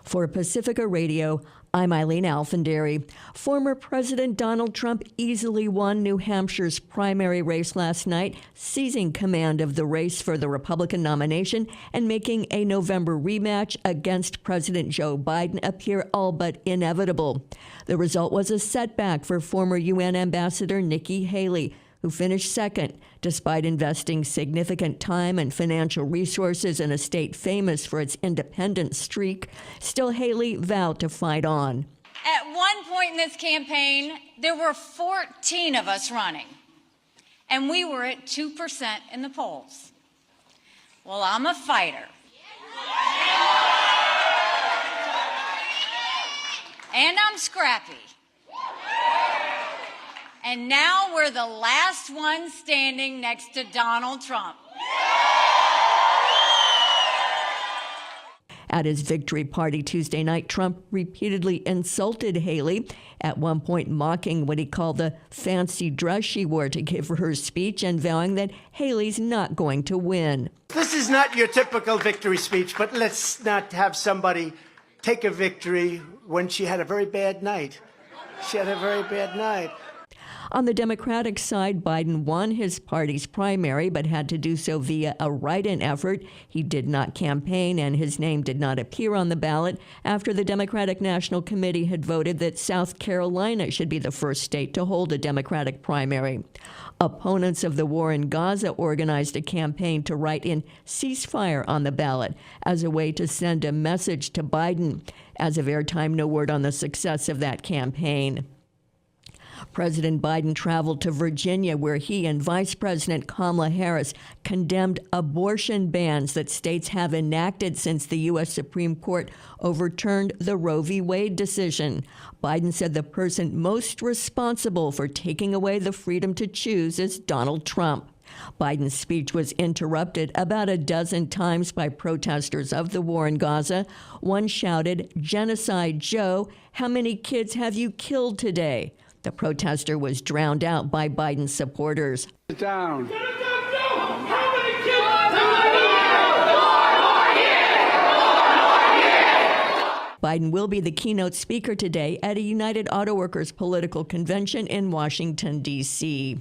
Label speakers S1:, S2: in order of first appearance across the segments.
S1: For Pacifica Radio, I'm Eileen Alfandary. Former President Donald Trump easily won New Hampshire's primary race last night, seizing command of the race for the Republican nomination and making a November rematch against President Joe Biden appear all but inevitable. The result was a setback for former UN Ambassador Nikki Haley, who finished second, despite investing significant time and financial resources in a state famous for its independent streak. Still, Haley vowed to fight on.
S2: At one point in this campaign, there were 14 of us running, and we were at 2% in the polls. Well, I'm a fighter. And I'm scrappy. And now we're the last one standing next to Donald Trump.
S1: At his victory party Tuesday night, Trump repeatedly insulted Haley, at one point mocking what he called the fancy dress she wore to give her speech and vowing that Haley's not going to win.
S3: This is not your typical victory speech, but let's not have somebody take a victory when she had a very bad night. She had a very bad night.
S1: On the Democratic side, Biden won his party's primary, but had to do so via a write-in effort. He did not campaign, and his name did not appear on the ballot after the Democratic National Committee had voted that South Carolina should be the first state to hold a Democratic primary. Opponents of the war in Gaza organized a campaign to write in ceasefire on the ballot as a way to send a message to Biden. As of airtime, no word on the success of that campaign. President Biden traveled to Virginia, where he and Vice President Kamala Harris condemned abortion bans that states have enacted since the U.S. Supreme Court overturned the Roe v. Wade decision. Biden said the person most responsible for taking away the freedom to choose is Donald Trump. Biden's speech was interrupted about a dozen times by protesters of the war in Gaza. One shouted, "Genocide Joe, how many kids have you killed today?" The protester was drowned out by Biden's supporters.
S4: Sit down.
S1: Biden will be the keynote speaker today at a United Auto Workers political convention in Washington, D.C.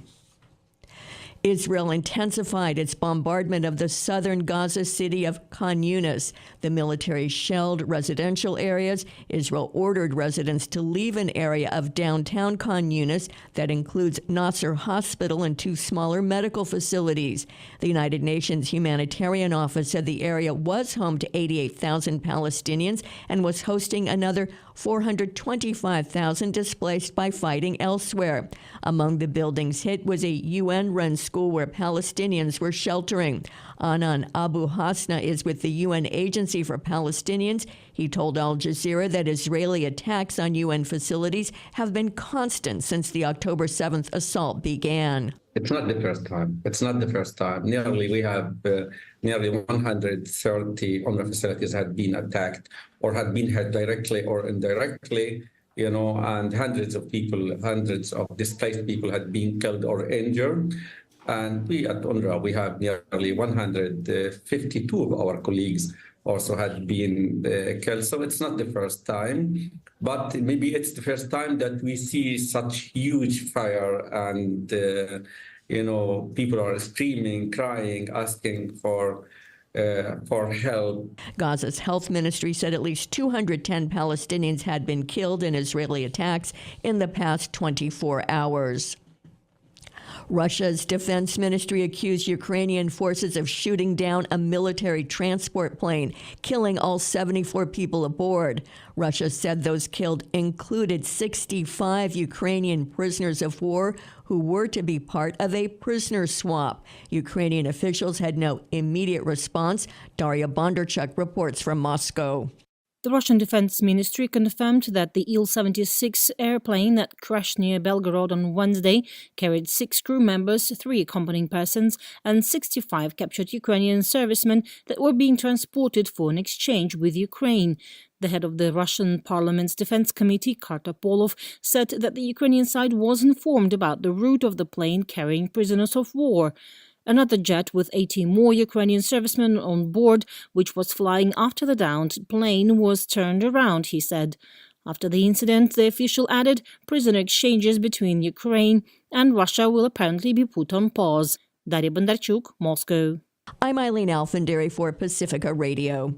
S1: Israel intensified its bombardment of the southern Gaza city of Khan Yunis. The military shelled residential areas. Israel ordered residents to leave an area of downtown Khan Yunis that includes Nasser Hospital and two smaller medical facilities. The United Nations Humanitarian Office said the area was home to 88,000 Palestinians and was hosting another 425,000 displaced by fighting elsewhere. Among the buildings hit was a UN-run school where Palestinians were sheltering. Anan Abu Hasna is with the UN Agency for Palestinians. He told Al Jazeera that Israeli attacks on UN facilities have been constant since the October 7th assault began.
S5: It's not the first time. It's not the first time. We have nearly 130 UNRWA facilities had been attacked or had been hit directly or indirectly, and hundreds of displaced people had been killed or injured. And we at UNRWA, we have nearly 152 of our colleagues also had been killed. So it's not the first time, but maybe it's the first time that we see such huge fire and, people are screaming, crying, asking for help.
S1: Gaza's health ministry said at least 210 Palestinians had been killed in Israeli attacks in the past 24 hours. Russia's defense ministry accused Ukrainian forces of shooting down a military transport plane, killing all 74 people aboard. Russia said those killed included 65 Ukrainian prisoners of war who were to be part of a prisoner swap. Ukrainian officials had no immediate response. Daria Bondarchuk reports from Moscow.
S6: The Russian Defense Ministry confirmed that the Il-76 airplane that crashed near Belgorod on Wednesday carried 6 crew members, 3 accompanying persons, and 65 captured Ukrainian servicemen that were being transported for an exchange with Ukraine. The head of the Russian Parliament's Defense Committee, Kartapolov, said that the Ukrainian side was informed about the route of the plane carrying prisoners of war. Another jet with 80 more Ukrainian servicemen on board, which was flying after the downed plane, was turned around, he said. After the incident, the official added, prisoner exchanges between Ukraine and Russia will apparently be put on pause. Daria Bondarchuk, Moscow.
S1: I'm Eileen Alfandary for Pacifica Radio.